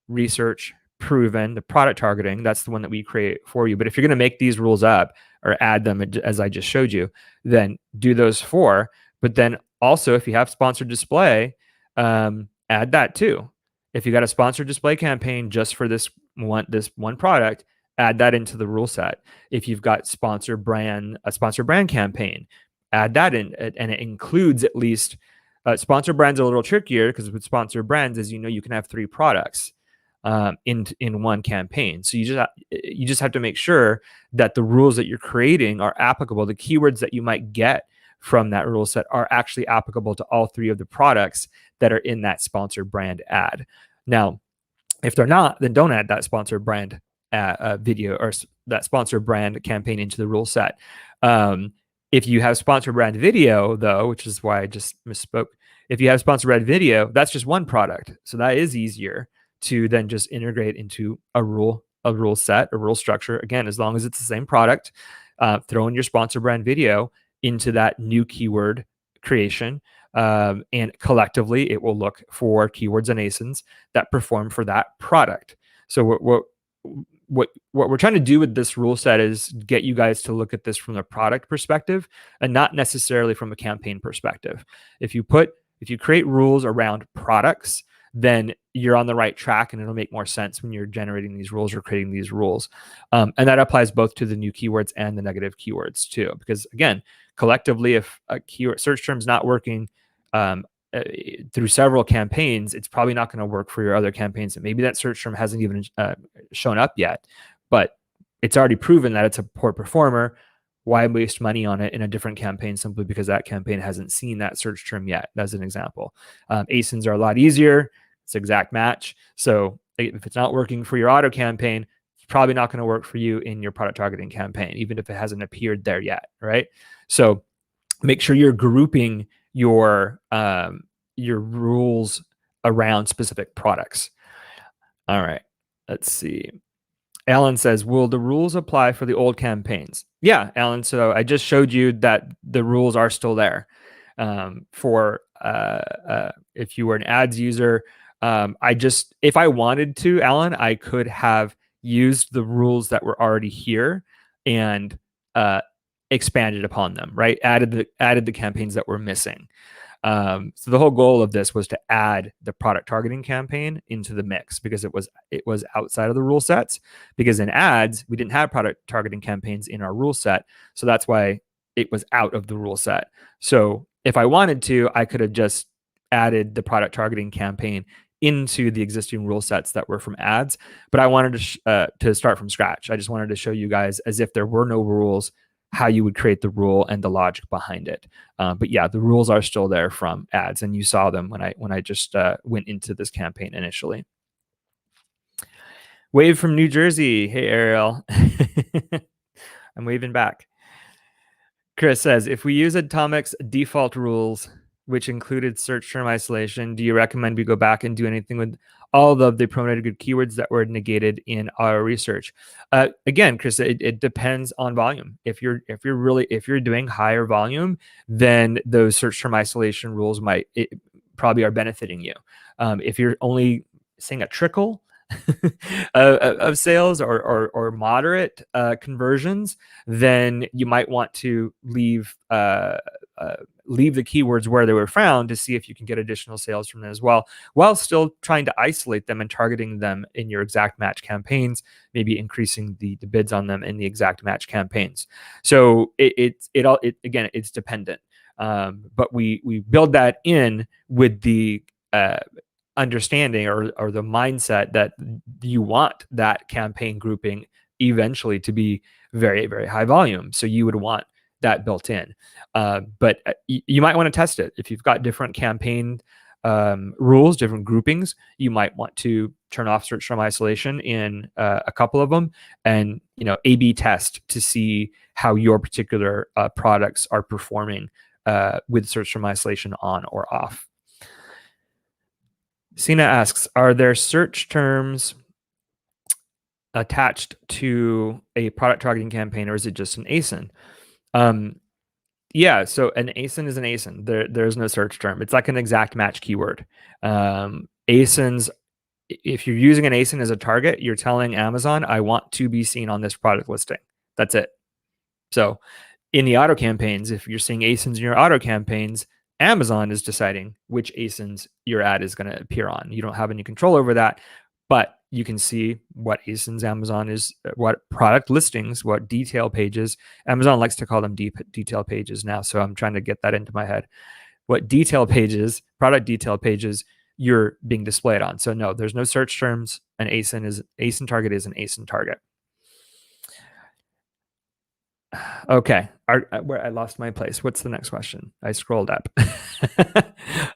research, proven, the product targeting. That's the one that we create for you. But if you're going to make these rules up or add them as I just showed you, then do those 4. But then also, if you have sponsored display, add that too. If you got a sponsored display campaign just for this one product, add that into the rule set. If you've got a sponsor brand campaign, add that in, and it includes at least sponsor brands are a little trickier because with sponsor brands, as you know, you can have 3 products in one campaign. So you just have to make sure that the rules that you're creating are applicable. The keywords that you might get from that rule set are actually applicable to all 3 of the products that are in that sponsored brand ad. Now, if they're not, then don't add that sponsored brand video or that sponsored brand campaign into the rule set. If you have sponsored brand video, though, which is why I just misspoke, if you have sponsored brand video, that's just one product. So that is easier to then just integrate into a rule set, a rule structure. Again, as long as it's the same product, throw in your sponsored brand video into that new keyword creation. And collectively, it will look for keywords and ASINs that perform for that product. So what we're trying to do with this rule set is get you guys to look at this from a product perspective and not necessarily from a campaign perspective. If you create rules around products, then you're on the right track and it'll make more sense when you're generating these rules or creating these rules. And that applies both to the new keywords and the negative keywords too, because again, collectively, if a keyword search term is not working through several campaigns, it's probably not going to work for your other campaigns. And maybe that search term hasn't even shown up yet, but it's already proven that it's a poor performer. Why waste money on it in a different campaign simply because that campaign hasn't seen that search term yet, as an example. ASINs are a lot easier. It's exact match. So if it's not working for your auto campaign, it's probably not going to work for you in your product targeting campaign, even if it hasn't appeared there yet, right? So make sure you're grouping your rules around specific products. All right, let's see. Alan says, will the rules apply for the old campaigns? Yeah, Alan. So I just showed you that the rules are still there for if you were an ads user. If I wanted to, Alan, I could have used the rules that were already here and expanded upon them, right? Added the campaigns that were missing. So the whole goal of this was to add the product targeting campaign into the mix because it was outside of the rule sets, because in ads, we didn't have product targeting campaigns in our rule set. So that's why it was out of the rule set. So if I wanted to, I could have just added the product targeting campaign into the existing rule sets that were from ads, but I wanted to start from scratch. I just wanted to show you guys as if there were no rules, how you would create the rule and the logic behind it. But yeah, the rules are still there from ads, and you saw them when I just went into this campaign initially. Wave from New Jersey. Hey, Ariel. I'm waving back. Chris says, if we use Atomic's default rules, which included search term isolation, do you recommend we go back and do anything with all of the promoted keywords that were negated in our research? Again, Chris, it depends on volume. If you're doing higher volume, then those search term isolation rules probably are benefiting you. If you're only seeing a trickle of sales or moderate conversions, then you might want to leave the keywords where they were found to see if you can get additional sales from them as well, while still trying to isolate them and targeting them in your exact match campaigns, maybe increasing the bids on them in the exact match campaigns. So again, it's dependent. But we build that in with the understanding or the mindset that you want that campaign grouping eventually to be very, very high volume. So you would want that built in. But you might want to test it. If you've got different campaign rules, different groupings, you might want to turn off search term isolation in a couple of them and, A/B test to see how your particular products are performing with search term isolation on or off. Sina asks, are there search terms attached to a product targeting campaign, or is it just an ASIN? Yeah, so an ASIN is an ASIN. There's no search term. It's like an exact match keyword. ASINs, if you're using an ASIN as a target, you're telling Amazon, I want to be seen on this product listing. That's it. So in the auto campaigns, if you're seeing ASINs in your auto campaigns, Amazon is deciding which ASINs your ad is going to appear on. You don't have any control over that, but you can see what ASINs Amazon is, what product listings, what detail pages. Amazon likes to call them detail pages now, so I'm trying to get that into my head. What detail pages, product detail pages, you're being displayed on. So no, there's no search terms. An ASIN target is an ASIN target. Okay, where I lost my place. What's the next question? I scrolled up.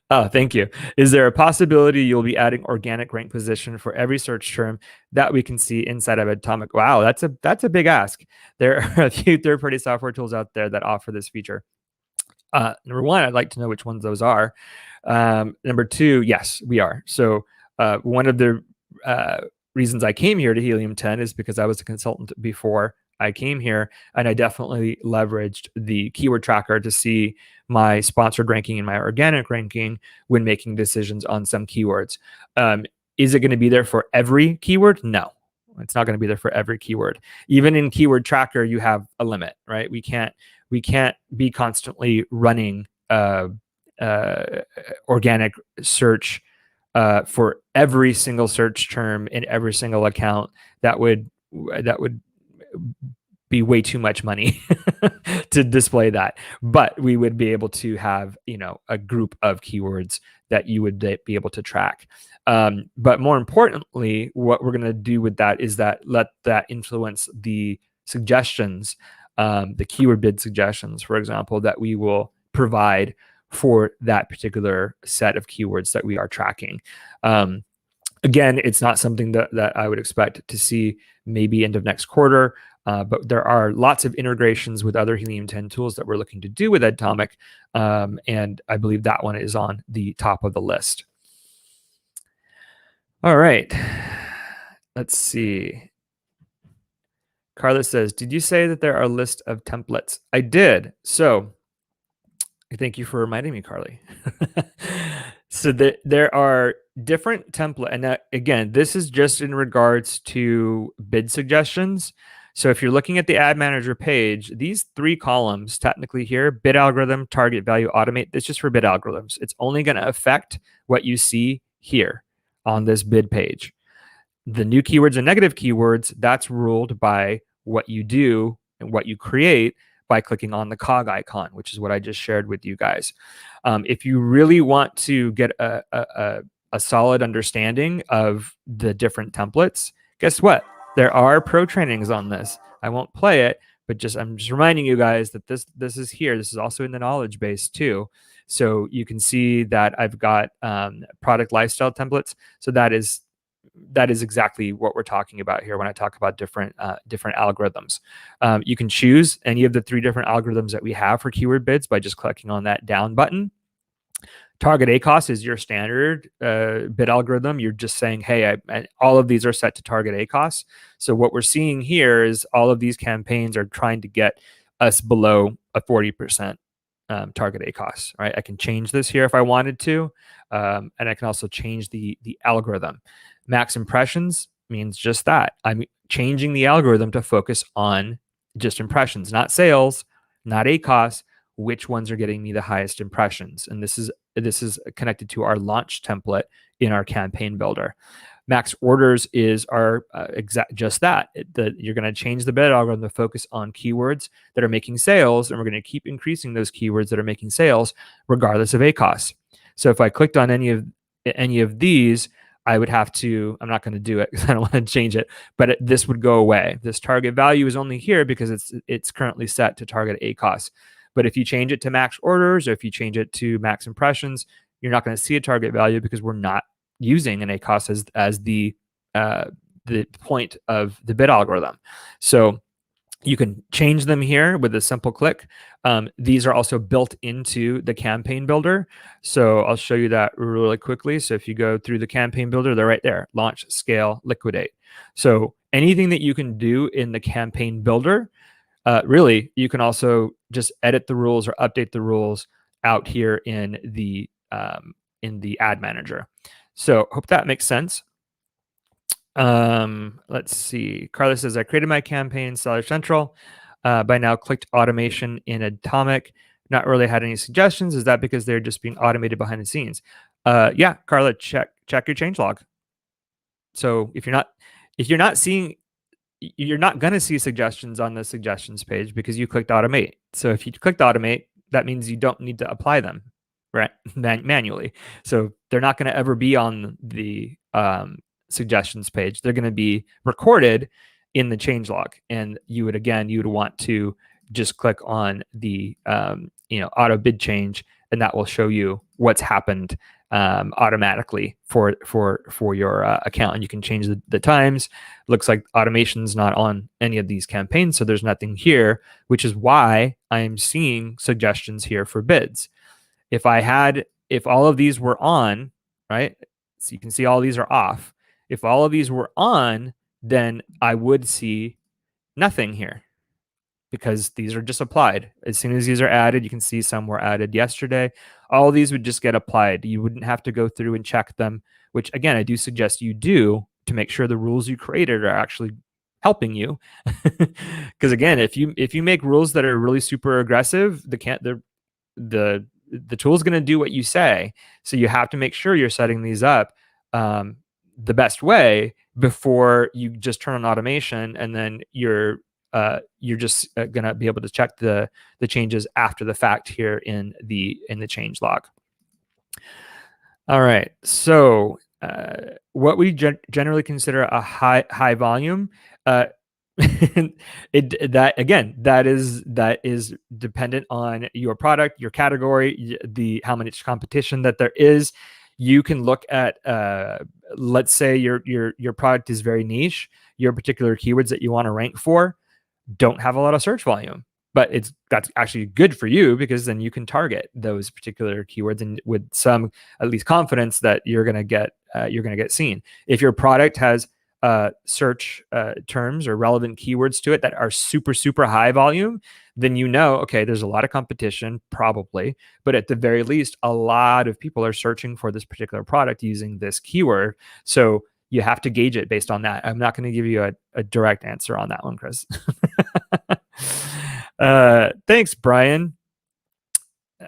Oh, thank you. Is there a possibility you'll be adding organic rank position for every search term that we can see inside of Atomic? Wow, that's a big ask. There are a few third-party software tools out there that offer this feature. Number one, I'd like to know which ones those are. Number two, yes, we are. So one of the reasons I came here to Helium 10 is because I was a consultant before I came here, and I definitely leveraged the keyword tracker to see my sponsored ranking and my organic ranking when making decisions on some keywords. Is it going to be there for every keyword? No, it's not going to be there for every keyword. Even in keyword tracker, you have a limit, right? We can't be constantly running organic search for every single search term in every single account. That would be way too much money to display that. But we would be able to have, a group of keywords that you would be able to track. But more importantly, what we're going to do with that is that let that influence the suggestions, the keyword bid suggestions, for example, that we will provide for that particular set of keywords that we are tracking. Again, it's not something that I would expect to see maybe end of next quarter, but there are lots of integrations with other Helium 10 tools that we're looking to do with Atomic, and I believe that one is on the top of the list. All right, let's see. Carla says, did you say that there are a list of templates? I did. So thank you for reminding me, Carly. So there are different templates. And again, this is just in regards to bid suggestions. So if you're looking at the ad manager page, these three columns technically here, bid algorithm, target value, automate, it's just for bid algorithms. It's only going to affect what you see here on this bid page. The new keywords and negative keywords, that's ruled by what you do and what you create by clicking on the cog icon, which is what I just shared with you guys. If you really want to get a solid understanding of the different templates, guess what? There are pro trainings on this. I won't play it, but I'm just reminding you guys that this is here. This is also in the knowledge base too. So you can see that I've got product lifestyle templates. So that is exactly what we're talking about here when I talk about different algorithms. You can choose any of the three different algorithms that we have for keyword bids by just clicking on that down button. Target ACoS is your standard bid algorithm. You're just saying, hey, all of these are set to target ACoS. So what we're seeing here is all of these campaigns are trying to get us below a 40% target ACoS, right? I can change this here if I wanted to, and I can also change the algorithm. Max impressions means just that. I'm changing the algorithm to focus on just impressions, not sales, not ACoS, which ones are getting me the highest impressions. And this is connected to our launch template in our campaign builder. Max orders is our just that. You're going to change the bid algorithm to focus on keywords that are making sales, and we're going to keep increasing those keywords that are making sales regardless of ACoS. So if I clicked on any of these, I would have to, I'm not going to do it because I don't want to change it, but this would go away. This target value is only here because it's currently set to target ACoS. But if you change it to max orders, or if you change it to max impressions, you're not going to see a target value because we're not using an ACoS as the point of the bid algorithm. So you can change them here with a simple click. These are also built into the campaign builder. So I'll show you that really quickly. So if you go through the campaign builder, they're right there: launch, scale, liquidate. So anything that you can do in the campaign builder, really, you can also just edit the rules or update the rules out here in the ad manager. So hope that makes sense. Let's see. Carlos says, I created my campaign, Seller Central. By now, clicked automation in Atomic. Not really had any suggestions. Is that because they're just being automated behind the scenes? Yeah, Carla, check your changelog. So if you're not seeing, you're not going to see suggestions on the suggestions page because you clicked automate. So if you clicked automate, that means you don't need to apply them, right, manually. So they're not going to ever be on the suggestions page. They're going to be recorded in the changelog, and you would want to just click on the auto bid change, and that will show you what's happened automatically for your account. And you can change the times. Looks like automation's not on any of these campaigns, so there's nothing here, which is why I'm seeing suggestions here for bids. If all of these were on, right, so you can see all these are off. If all of these were on, then I would see nothing here because these are just applied. As soon as these are added, you can see some were added yesterday. All of these would just get applied. You wouldn't have to go through and check them, which again, I do suggest you do to make sure the rules you created are actually helping you. Because again, if you make rules that are really super aggressive, the tool is going to do what you say. So you have to make sure you're setting these up the best way before you just turn on automation, and then you're just gonna be able to check the changes after the fact here in the change log. All right, so what we generally consider a high volume, that is dependent on your product, your category, how much competition that there is. You can look at, let's say your product is very niche. Your particular keywords that you want to rank for don't have a lot of search volume, but that's actually good for you because then you can target those particular keywords and with some at least confidence that you're gonna get seen. If your product has search terms or relevant keywords to it that are super high volume, then okay, there's a lot of competition probably, but at the very least, a lot of people are searching for this particular product using this keyword. So you have to gauge it based on that. I'm not going to give you a direct answer on that one, Chris. Thanks, Brian.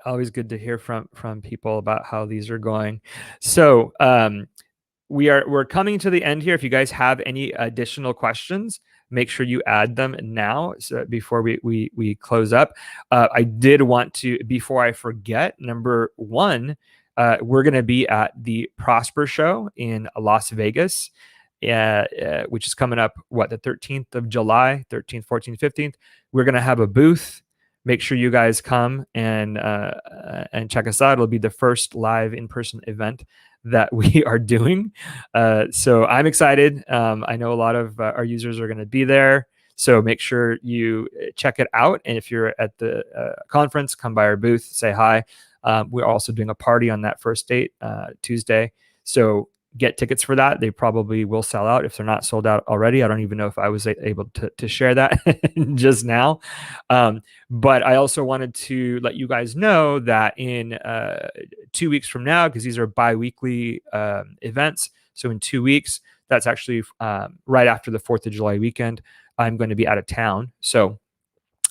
Always good to hear from people about how these are going. So we're coming to the end here. If you guys have any additional questions, make sure you add them now before we close up. I did want to, before I forget, number one, we're going to be at the Prosper Show in Las Vegas, which is coming up, the 13th of July, 13th, 14th, 15th. We're going to have a booth. Make sure you guys come and check us out. It'll be the first live in-person event that we are doing. So I'm excited. I know a lot of our users are going to be there. So make sure you check it out. And if you're at the conference, come by our booth, say hi. We're also doing a party on that first date, Tuesday. So get tickets for that. They probably will sell out if they're not sold out already. I don't even know if I was able to share that just now. But I also wanted to let you guys know that in 2 weeks from now, because these are bi-weekly events, so in 2 weeks, that's actually right after the 4th of July weekend, I'm going to be out of town. So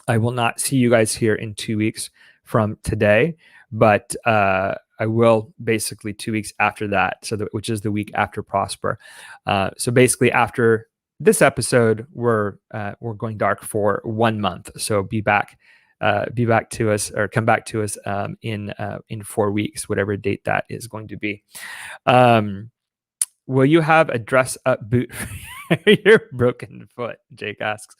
I will not see you guys here in 2 weeks from today, but I will basically 2 weeks after that, which is the week after Prosper. So basically, after this episode, we're going dark for 1 month. So be back to us, or come back to us in 4 weeks, whatever date that is going to be. Will you have a dress-up boot for your broken foot? Jake asks.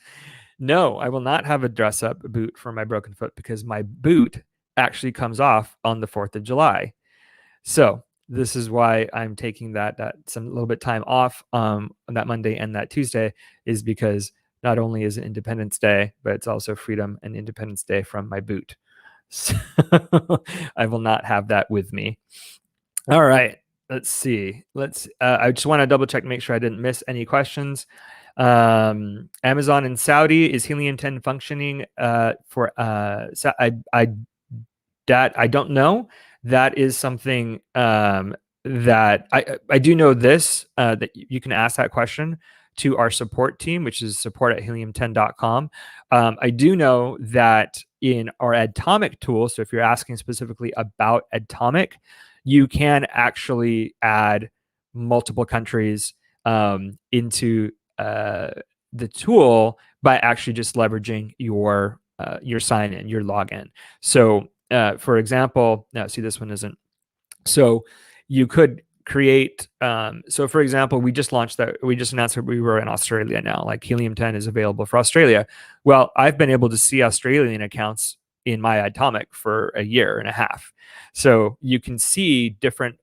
No, I will not have a dress-up boot for my broken foot, because my boot actually comes off on the 4th of July. So this is why I'm taking that some little bit time off on that Monday and that Tuesday, is because not only is it Independence Day, but it's also Freedom and Independence Day from my boot. So I will not have that with me. All right, let's see. I just want to double check, make sure I didn't miss any questions. Amazon in Saudi, is helium-10 functioning for I don't know. That is something that I do know this, that you can ask that question to our support team, which is support@helium10.com. I do know that in our Atomic tool, so if you're asking specifically about Atomic, you can actually add multiple countries into the tool by actually just leveraging your sign-in, your login. So for example, now see, this one isn't. So you could create, so for example, we just announced that we were in Australia now, like helium-10 is available for Australia. Well, I've been able to see Australian accounts in my Atomic for 1.5 years. So you can see different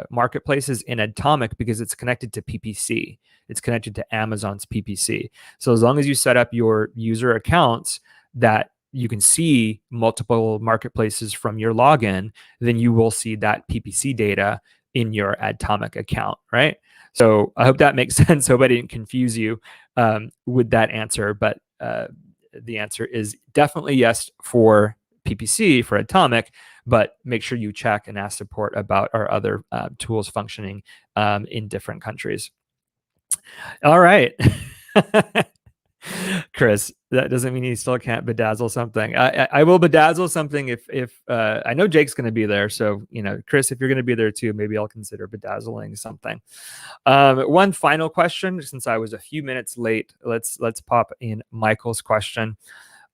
marketplaces in Atomic because it's connected to PPC. It's connected to Amazon's PPC. So as long as you set up your user accounts that you can see multiple marketplaces from your login, then you will see that PPC data in your Atomic account, right? So I hope that makes sense. Hope I didn't confuse you with that answer, but the answer is definitely yes for PPC, for Atomic, but make sure you check and ask support about our other tools functioning in different countries. All right. Chris, that doesn't mean you still can't bedazzle something. I will bedazzle something if I know Jake's going to be there. So, Chris, if you're going to be there too, maybe I'll consider bedazzling something. One final question, since I was a few minutes late, let's pop in Michael's question.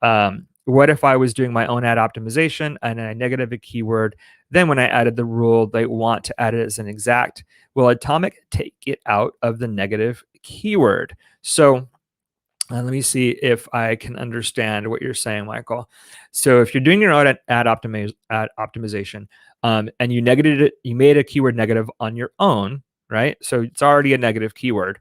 What if I was doing my own ad optimization and I negative a keyword? Then when I added the rule, they want to add it as an exact. Will Atomic take it out of the negative keyword? So let me see if I can understand what you're saying, Michael. So if you're doing your own ad optimization and you negated it, you made a keyword negative on your own, right? So it's already a negative keyword.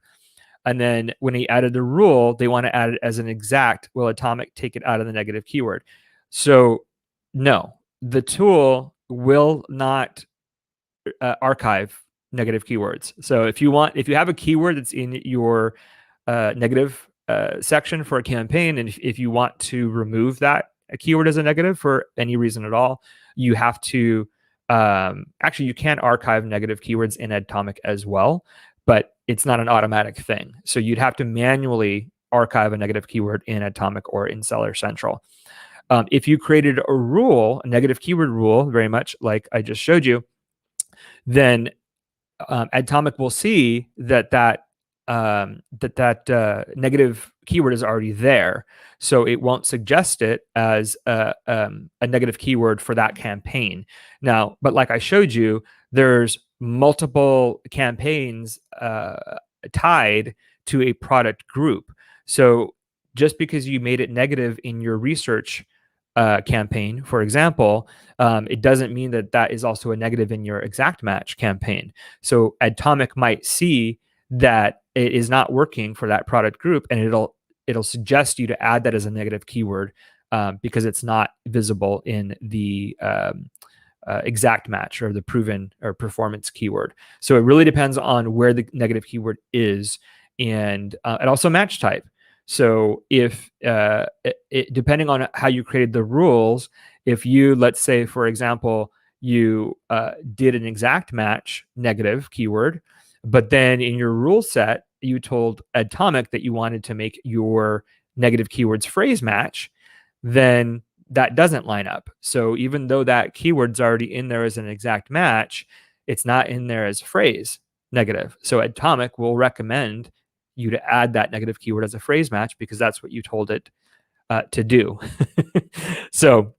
And then when he added the rule, they want to add it as an exact. Will Atomic take it out of the negative keyword? So no, the tool will not archive negative keywords. So if you have a keyword that's in your negative section for a campaign, and if you want to remove that keyword as a negative for any reason at all, you have to actually, you can archive negative keywords in Atomic as well, but it's not an automatic thing. So you'd have to manually archive a negative keyword in Atomic or in Seller Central. If you created a rule, a negative keyword rule, very much like I just showed you, then Atomic will see that negative keyword is already there. So it won't suggest it as a negative keyword for that campaign. Now, but like I showed you, there's multiple campaigns tied to a product group. So just because you made it negative in your research campaign, for example, it doesn't mean that is also a negative in your exact match campaign. So Atomic might see that it is not working for that product group, and it'll suggest you to add that as a negative keyword because it's not visible in the exact match or the proven or performance keyword. So it really depends on where the negative keyword is, and also match type. So if depending on how you created the rules, if you, let's say, for example, you did an exact match negative keyword, but then in your rule set, you told Atomic that you wanted to make your negative keywords phrase match, then that doesn't line up. So even though that keyword's already in there as an exact match, it's not in there as phrase negative. So Atomic will recommend you to add that negative keyword as a phrase match because that's what you told it to do. So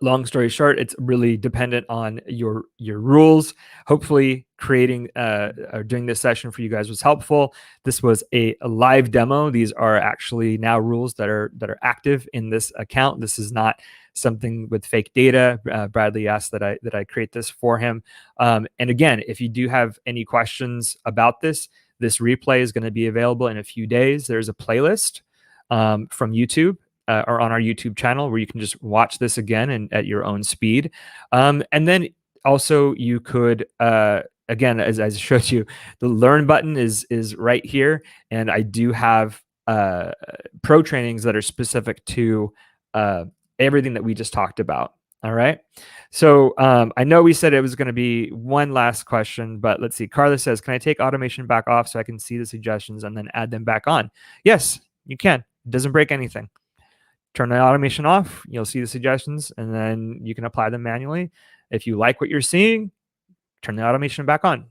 long story short, it's really dependent on your rules. Hopefully creating or doing this session for you guys was helpful. This was a live demo. These are actually now rules that are active in this account. This is not something with fake data. Bradley asked that I create this for him. And again, if you do have any questions about this replay is going to be available in a few days. There's a playlist from YouTube or on our YouTube channel where you can just watch this again and at your own speed. And then also you could, again, as I showed you, the learn button is right here. And I do have pro trainings that are specific to everything that we just talked about. All right. So I know we said it was going to be one last question, but let's see. Carla says, can I take automation back off so I can see the suggestions and then add them back on? Yes, you can. It doesn't break anything. Turn the automation off, you'll see the suggestions, and then you can apply them manually. If you like what you're seeing, turn the automation back on.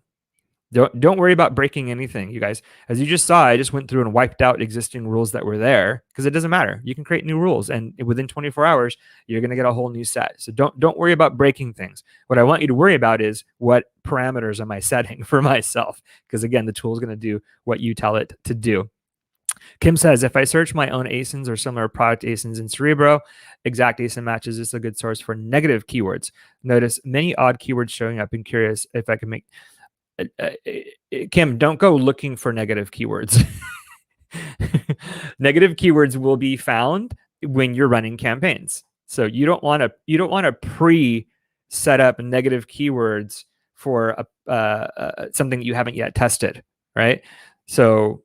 Don't worry about breaking anything, you guys. As you just saw, I just went through and wiped out existing rules that were there because it doesn't matter. You can create new rules, and within 24 hours, you're going to get a whole new set. So don't worry about breaking things. What I want you to worry about is what parameters am I setting for myself? Because again, the tool is going to do what you tell it to do. Kim says, if I search my own ASINs or similar product ASINs in Cerebro, exact ASIN matches is a good source for negative keywords. Notice many odd keywords showing up. I'm curious if I can make... Kim, don't go looking for negative keywords. Negative keywords will be found when you're running campaigns. So you don't want to pre-set up negative keywords for something you haven't yet tested, right? So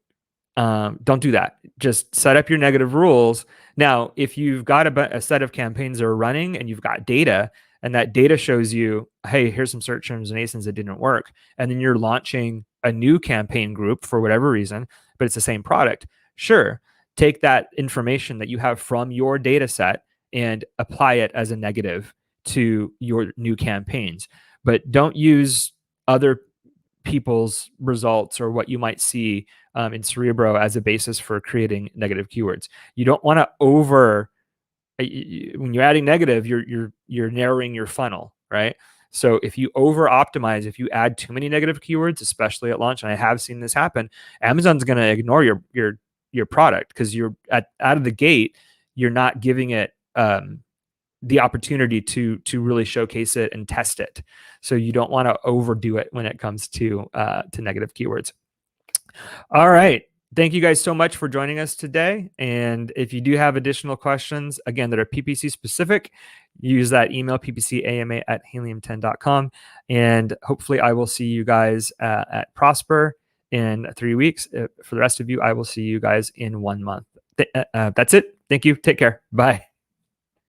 don't do that. Just set up your negative rules. Now, if you've got a set of campaigns that are running and you've got data, and that data shows you, hey, here's some search terms and ASINs that didn't work, and then you're launching a new campaign group for whatever reason, but it's the same product, sure, take that information that you have from your data set and apply it as a negative to your new campaigns. But don't use other people's results or what you might see in Cerebro as a basis for creating negative keywords. You don't want to when you're adding negative, you're narrowing your funnel, right? So if you over optimize, if you add too many negative keywords, especially at launch, and I have seen this happen, Amazon's going to ignore your product because you're out of the gate, you're not giving it the opportunity to really showcase it and test it. So you don't want to overdo it when it comes to negative keywords. All right. Thank you guys so much for joining us today. And if you do have additional questions, again, that are PPC specific, use that email, ppcama@helium10.com. And hopefully I will see you guys at Prosper in 3 weeks. For the rest of you, I will see you guys in 1 month. That's it. Thank you. Take care. Bye.